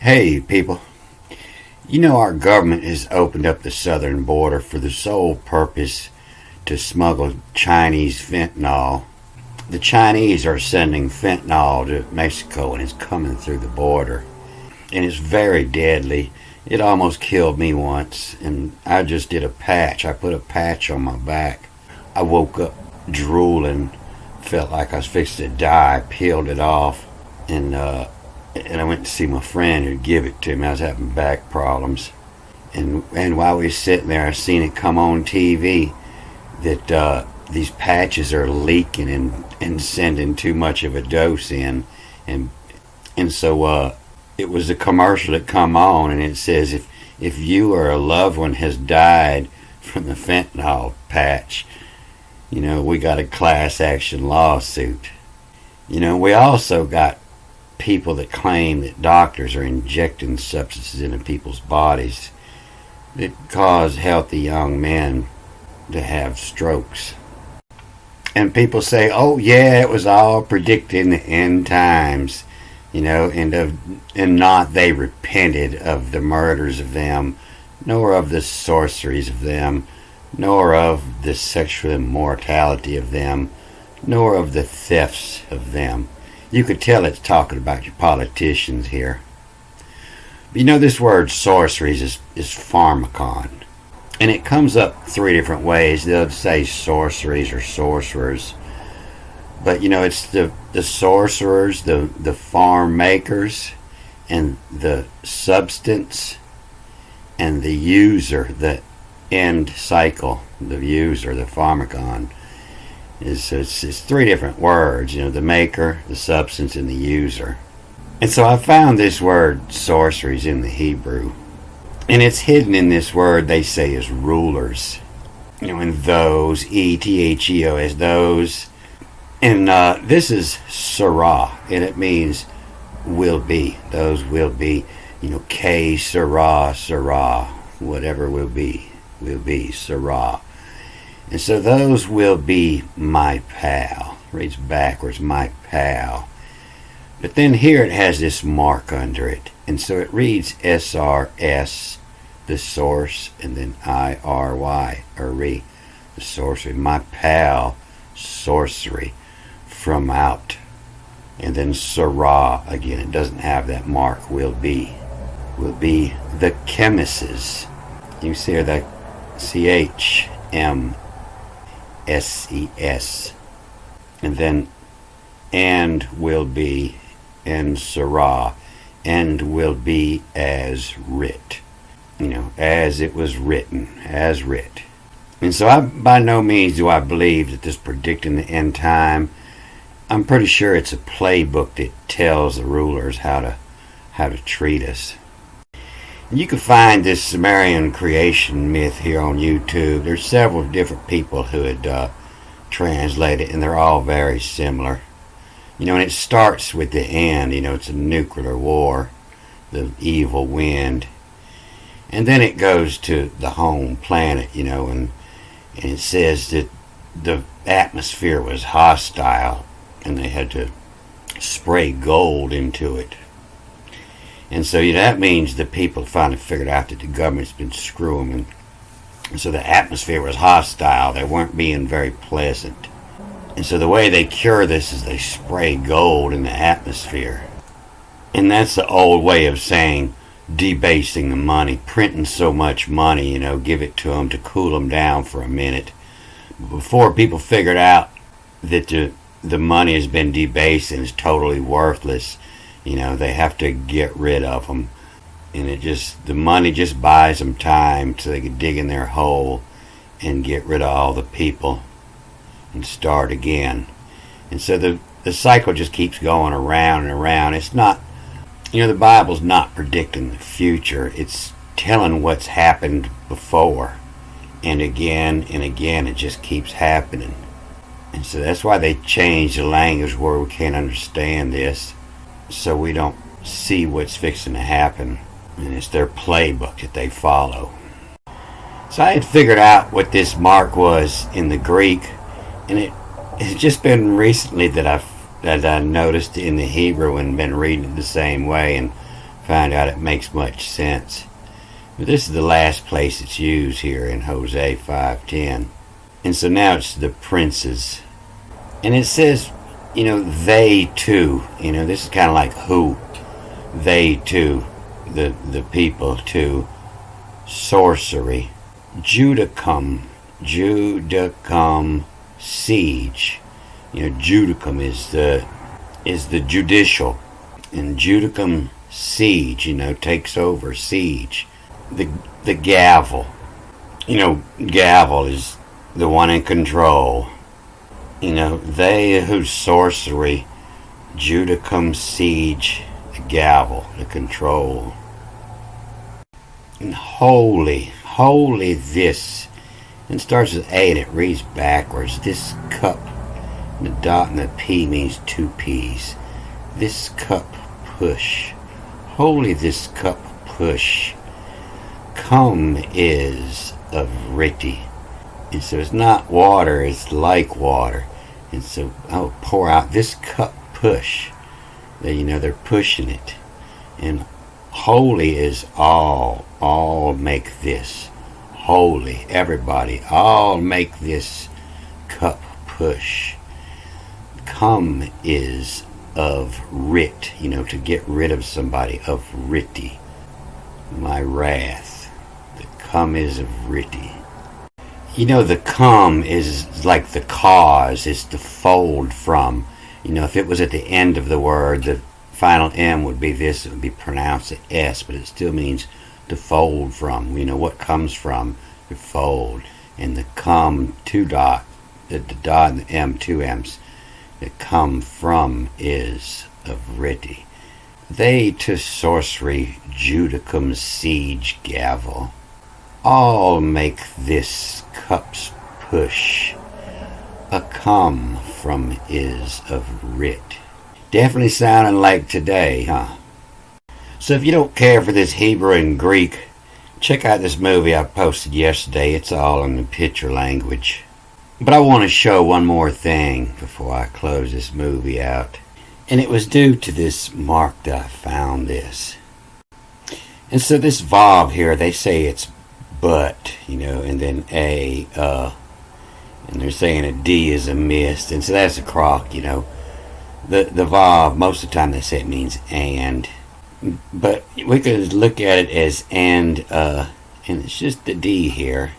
Hey, people. You know, our government has opened up the southern border for the sole purpose to smuggle Chinese fentanyl. The Chinese are sending fentanyl to Mexico and it's coming through the border. And it's very deadly. It almost killed me once, and I just did a patch. I put a patch on my back. I woke up drooling, felt like I was fixing to die. I peeled it off, and I went to see my friend who'd give it to me. I was having back problems, and while we were sitting there, I seen it come on TV that these patches are leaking and sending too much of a dose in, and so it was a commercial that come on, and it says if you or a loved one has died from the fentanyl patch, we got a class action lawsuit. We also got people that claim that doctors are injecting substances into people's bodies that cause healthy young men to have strokes. And people say, oh yeah, it was all predicting the end times, and not they repented of the murders of them, nor of the sorceries of them, nor of the sexual immortality of them, nor of the thefts of them. You could tell it's talking about your politicians here. But this word sorceries is pharmacon. And it comes up three different ways. They'll say sorceries or sorcerers. But it's the sorcerers, the farm makers, and the substance, and the user, the end cycle, the user, the pharmacon. It's three different words, the maker, the substance, and the user. And so I found this word sorceries in the Hebrew. And it's hidden in this word they say is rulers. And those, E-T-H-E-O-S, those. And this is Sarah, and it means will be. Those will be, K, Sarah, Sarah, whatever will be, Sarah. And so those will be my pal. Reads backwards, my pal. But then here it has this mark under it. And so it reads S-R-S, the source, and then I-R-Y, or the sorcery. My pal, sorcery, from out. And then Sarah, again, it doesn't have that mark, will be the chemists. You see here that C-H-M-S-E-S. And then and will be, and Sarah, and will be as writ. As it was written, as writ. And so by no means do I believe that this predicting the end time. I'm pretty sure it's a playbook that tells the rulers how to treat us. And you can find this Sumerian creation myth here on YouTube. There's several different people who had translated it, and they're all very similar. And it starts with the end. It's a nuclear war, the evil wind. And then it goes to the home planet, and it says that the atmosphere was hostile and they had to spray gold into it. And so that means the people finally figured out that the government's been screwing them. And so the atmosphere was hostile. They weren't being very pleasant. And so the way they cure this is they spray gold in the atmosphere. And that's the old way of saying debasing the money, printing so much money, give it to them to cool them down for a minute. Before people figured out that the money has been debased and is totally worthless, they have to get rid of them. And the money just buys them time so they can dig in their hole and get rid of all the people and start again. And so the cycle just keeps going around and around. It's not, the Bible's not predicting the future. It's telling what's happened before. And again, it just keeps happening. And so that's why they changed the language where we can't understand this, so we don't see what's fixing to happen. And it's their playbook that they follow. So I had figured out what this mark was in the Greek, and it's just been recently that I noticed in the Hebrew and been reading it the same way and find out it makes much sense. But this is the last place it's used here in Hosea 5:10. And so now it's the princes. And it says, they too. This is kind of like who. They too. The people too. Sorcery. Judicum siege. Judicum is the judicial, and Judicum siege, takes over siege. The gavel, gavel is the one in control. They whose sorcery, Judicum siege, the gavel, the control. And holy this, and starts with A and it reads backwards. This cup, the dot and the P means two P's. This cup push. Holy this cup push. Come is of Ritti. And so it's not water, it's like water. And so I'll pour out this cup push. They're pushing it. And holy is all make this. Holy, everybody, all make this cup push. Come is of writ, to get rid of somebody, of Ritti. My wrath. The come is of Ritti. The come is like the cause, it's the fold from. If it was at the end of the word, the final M would be this, it would be pronounced at S, but it still means to fold from. What comes from, the fold. And the come, two dot, the dot and the M, two M's. The come from is of Ritti. They to sorcery, Judicum siege gavel. All make this cup's push. A come from is of writ. Definitely sounding like today, huh? So if you don't care for this Hebrew and Greek, check out this movie I posted yesterday. It's all in the picture language. But I want to show one more thing before I close this movie out. And it was due to this mark that I found this. And so this Vav here, they say it's but, and then A, and they're saying a D is a mist. And so that's a crock, The Vav, most of the time they say it means and. But we could look at it as and it's just the D here.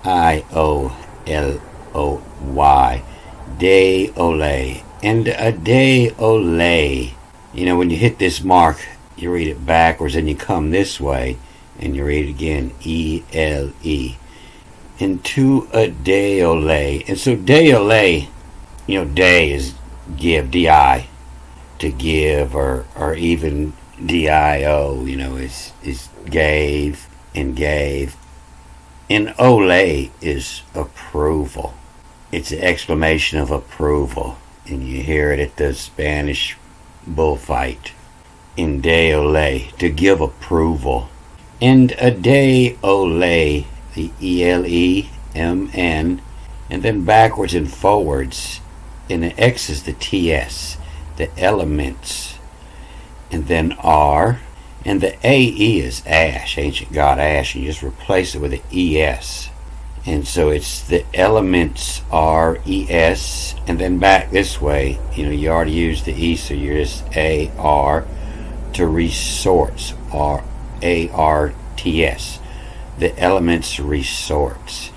IOLOY. Day ole. And a day ole. When you hit this mark, you read it backwards and you come this way and you read it again. ELE. Into a day ole. And so day ole, day is give, DI, to give, or even DIO, is gave and gave. And ole is approval. It's an exclamation of approval. And you hear it at the Spanish bullfight. In de ole, to give approval. And a de ole, the ELEMN, and then backwards and forwards. And the X is the TS, the elements. And then R, and the AE is Ash, ancient god Ash, and you just replace it with an ES. And so it's the elements RES, and then back this way, you already used the E, so you're just AR to resorts, or ARTS, the elements resorts.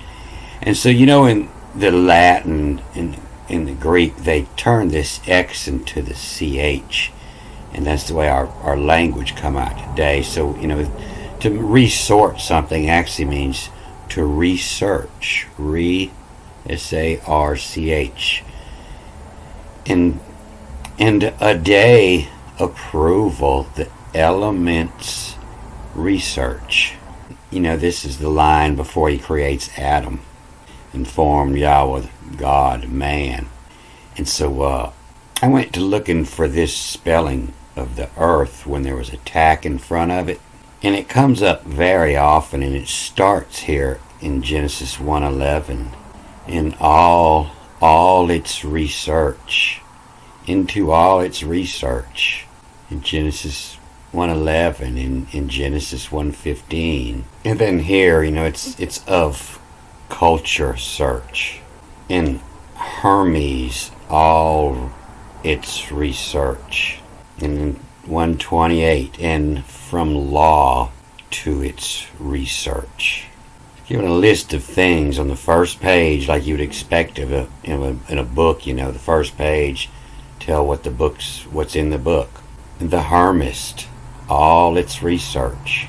And so in the Latin, in the Greek, they turn this X into the CH. And that's the way our language come out today. So, to resort something actually means to research. SARCH. And a day approval, the elements research. This is the line before he creates Adam and formed Yahweh, God, man. And so I went to looking for this spelling of the earth when there was a tack in front of it, and it comes up very often, and it starts here in Genesis 1:11 in all its research, into all its research. In Genesis 1:11 in Genesis 1:15. And then here, it's of culture search. In Hermes, all its research. In 128, and from law to its research. Given a list of things on the first page, like you would expect of in a book. The first page tell what's in the book. The Hermist, all its research.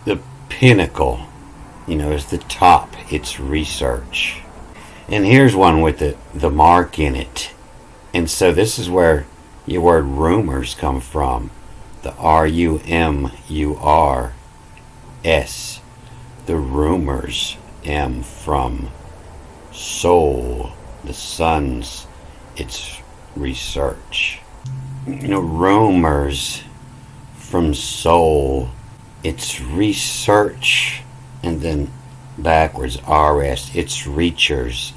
The Pinnacle, is the top, its research. And here's one with the mark in it. And so this is where your word rumors come from. The RUMURS. The rumors. M from soul. The sun's its research. Rumors from soul. Its research. And then backwards, RS. Its researchers.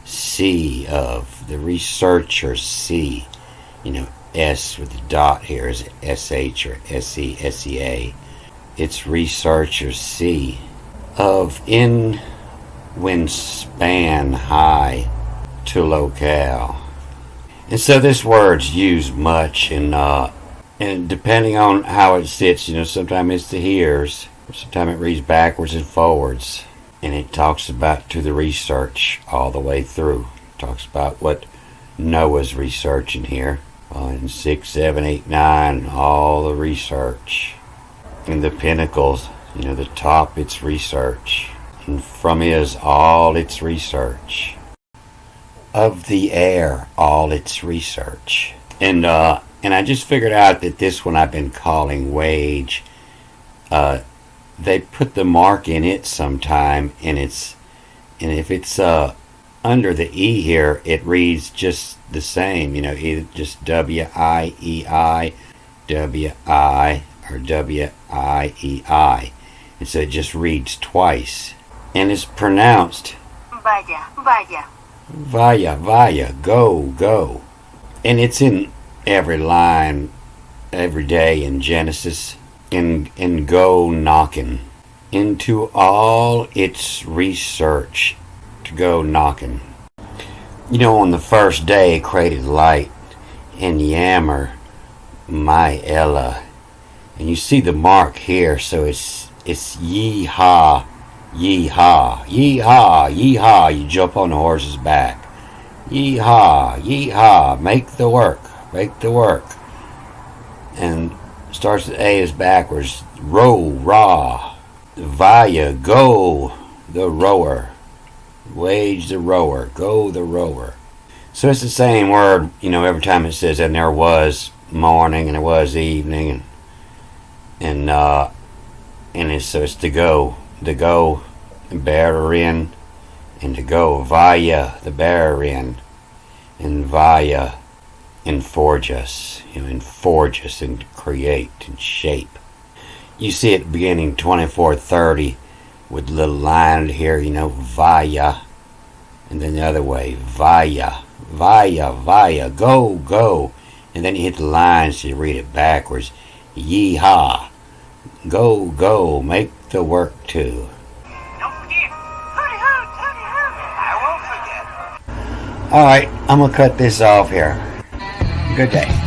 C of the researchers. C. S with the dot here is SH or SEA. Its researchers. C of in when span high to locale. And so this word's used much and depending on how it sits, sometimes it's the here's, sometimes it reads backwards and forwards. And it talks about to the research all the way through. It talks about what Noah's researching here. In 6, 7, 8, 9, all the research. And the pinnacles, the top, its research. And from is all its research. Of the air, all its research. And I just figured out that this one I've been calling wage. They put the mark in it sometime, and if it's under the E here, it reads just the same, either just WIEI, WI, or WIEI. And so it just reads twice. And it's pronounced Vaya, go. And it's in every line, every day in Genesis. And go knocking. Into all its research. To go knocking. On the first day it created light and Yammer, my Ella. And you see the mark here, so it's yeehaw, yeehaw, yeehaw, yeehaw. You jump on the horse's back. Yeehaw, yeehaw, make the work. And starts with A is backwards. Row, raw. Vaya, go, the rower. Wage the rower, go the rower. So it's the same word, every time it says, and there was morning and there was evening, and it's to go bearer in, and to go via the bearer in, and via and forge us, and forge us and create and shape. You see it beginning 24:30 with a little line here, via, and then the other way, via, go, and then you hit the line so you read it backwards, yeehaw, go, make the work too. Don't forget, hooty hoot, I won't forget. Alright, I'm gonna cut this off here. Good day.